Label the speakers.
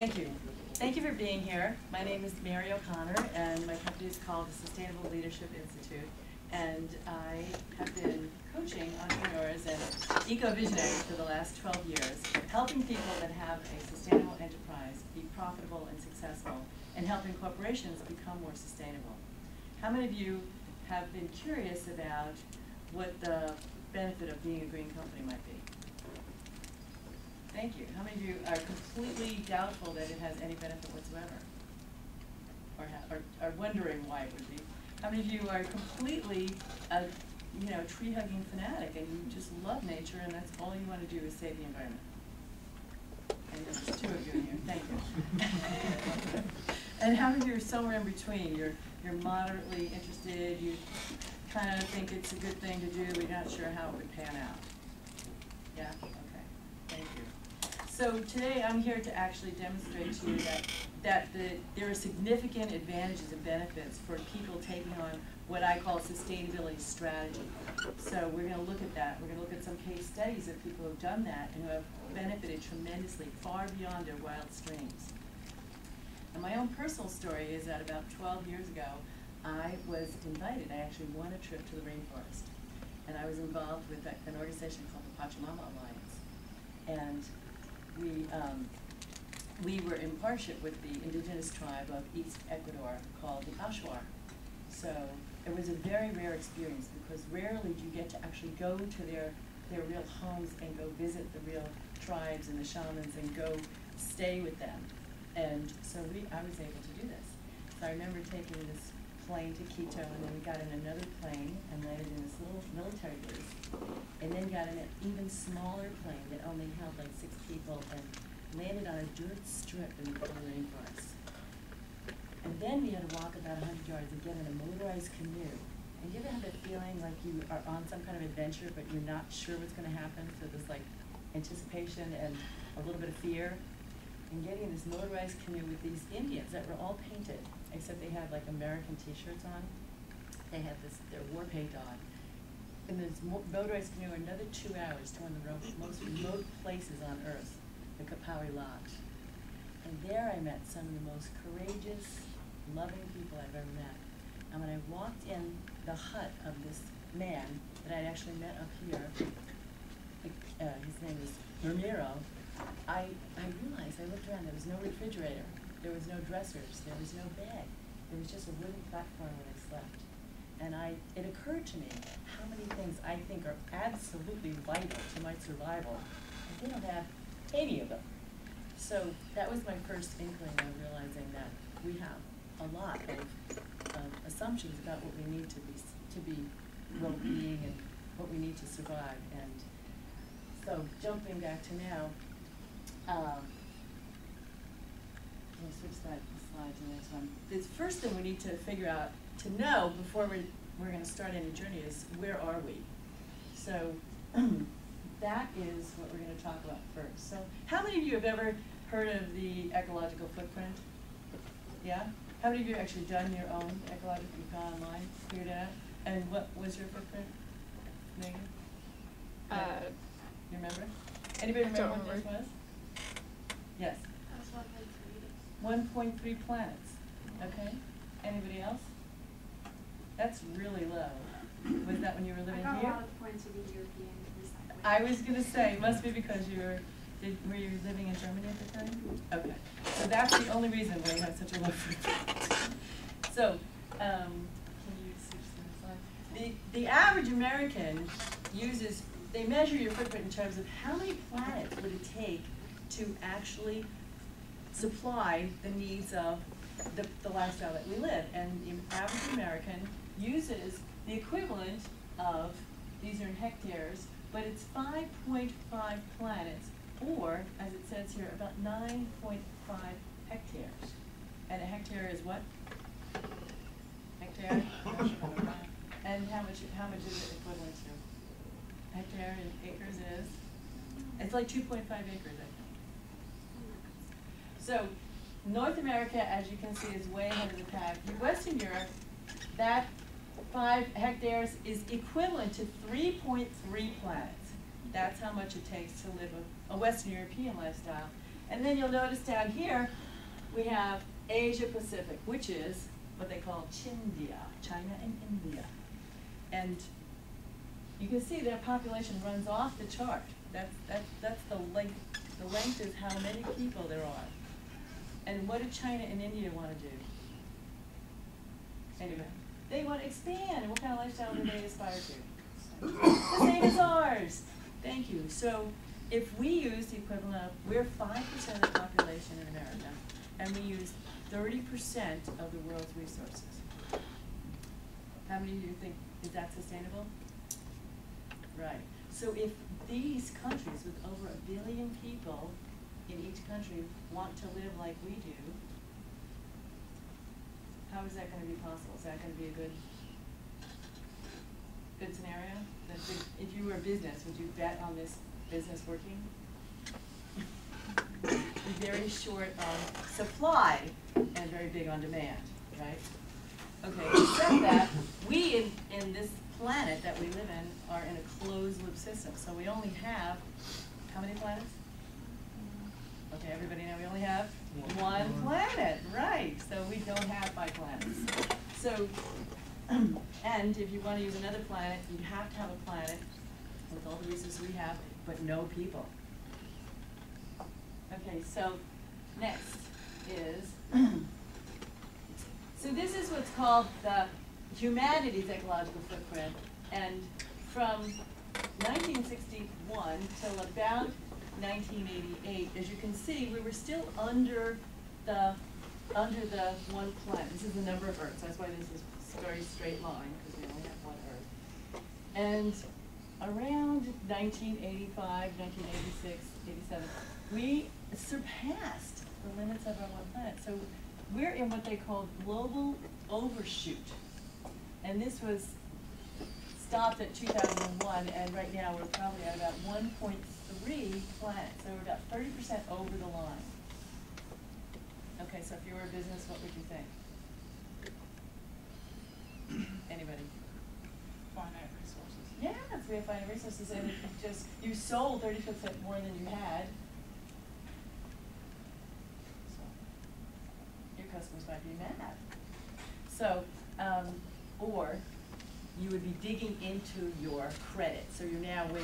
Speaker 1: Thank you. Thank you for being here. My name is Mary O'Connor, and my company is called the Sustainable Leadership Institute. And I have been coaching entrepreneurs and eco-visionaries for the last 12 years, helping people that have a sustainable enterprise be profitable and successful, and helping corporations become more sustainable. How many of you have been curious about what the benefit of being a green company might be? Thank you. How many of you are completely doubtful that it has any benefit whatsoever? Or are wondering why it would be? How many of you are completely a tree-hugging fanatic and you just love nature and that's all you want to do is save the environment? And there's just two of you in here. Thank you. And how many of you are somewhere in between? You're moderately interested, you kind of think it's a good thing to do, but you're not sure how it would pan out. Yeah? Okay. Thank you. So today I'm here to actually demonstrate to you that there are significant advantages and benefits for people taking on what I call sustainability strategy. So we're going to look at that. We're going to look at some case studies of people who have done that and who have benefited tremendously, far beyond their wildest dreams. And my own personal story is that about 12 years ago, I was invited. I actually won a trip to the rainforest. And I was involved with an organization called the Pachamama Alliance. And we were in partnership with the indigenous tribe of East Ecuador called the Ashwar. So it was a very rare experience because rarely do you get to actually go to their real homes and go visit the real tribes and the shamans and go stay with them. And so I was able to do this. So I remember taking this plane to Quito, and then we got in another plane and landed in this little military base, and then got in an even smaller plane that only held like 6 people and landed on a dirt strip in the middle of the rainforest. And then we had to walk about 100 yards and get in a motorized canoe. And you ever have that feeling like you are on some kind of adventure, but you're not sure what's going to happen? So there's like anticipation and a little bit of fear. And getting in this motorized canoe with these Indians that were all painted, except they had like American t-shirts on. They had their war paint on. And this motorized canoe another 2 hours to one of the most remote places on earth, the Kapawi Lodge. And there I met some of the most courageous, loving people I've ever met. And when I walked in the hut of this man that I'd actually met up here, his name is Ramiro, I realized, I looked around, there was no refrigerator, there was no dressers, there was no bed. There was just a wooden platform where I slept. And it occurred to me how many things I think are absolutely vital to my survival, and they don't have any of them. So that was my first inkling of realizing that we have a lot of assumptions about what we need to be well-being and what we need to survive. And so jumping back to now, we'll switch the slide to the next one. The first thing we need to figure out, to know before we're going to start any journey is, where are we? So that is what we're going to talk about first. So how many of you have ever heard of the ecological footprint? Yeah? How many of you have actually done your own ecological, you've gone online, figured it out? And what was your footprint, Megan? You remember? Anybody remember what this was? Yes. That's 1.3 planets. Okay. Anybody else? That's really low. Was that when you were living here?
Speaker 2: I got a lot of points with the European recycling.
Speaker 1: I was going to say, it must be because were you living in Germany at the time? Okay. So that's the only reason why you have such a low footprint. So, can you switch to the slide? The average American they measure your footprint in terms of how many planets would it take to actually supply the needs of the lifestyle that we live. And the average American uses the equivalent of, these are in hectares, but it's 5.5 planets, or, as it says here, about 9.5 hectares. And a hectare is what? Hectare? And how much is it equivalent to? Hectare in acres is? It's like 2.5 acres, I think. So North America, as you can see, is way ahead of the pack. In Western Europe, that 5 hectares is equivalent to 3.3 planets. That's how much it takes to live a Western European lifestyle. And then you'll notice down here, we have Asia Pacific, which is what they call Chindia, China and India. And you can see their population runs off the chart. That's the length. The length is how many people there are. And what do China and India want to do? Anyway, they want to expand. What kind of lifestyle do they aspire to? The same as ours. Thank you. So if we use the equivalent of, we're 5% of the population in America, and we use 30% of the world's resources. How many of you think, is that sustainable? Right. So if these countries with over 1 billion people in each country want to live like we do, how is that going to be possible? Is that going to be a good scenario? If you were a business, would you bet on this business working? Very short on supply and very big on demand, right? Okay, except that we in this planet that we live in are in a closed loop system. So we only have, how many planets? Okay, everybody know we only have one planet, right? So we don't have 5 planets. So, and if you want to use another planet, you have to have a planet with all the resources we have, but no people. Okay, so next is, so this is what's called the humanity's ecological footprint, and from 1961 till about 1988, as you can see, we were still under the one planet. This is the number of Earths. That's why this is a very straight line, because we only have one Earth. And around 1985, 1986, 87, we surpassed the limits of our one planet. So we're in what they call global overshoot. And this was stopped at 2001, and right now we're probably at about 1.3 planets. So we're about 30% over the line. Okay, so if you were a business, what would you think? Anybody?
Speaker 3: Finite resources.
Speaker 1: Yeah, so we have finite resources, and if you sold 30% more than you had, so your customers might be mad. So, or you would be digging into your credit. So you're now waiting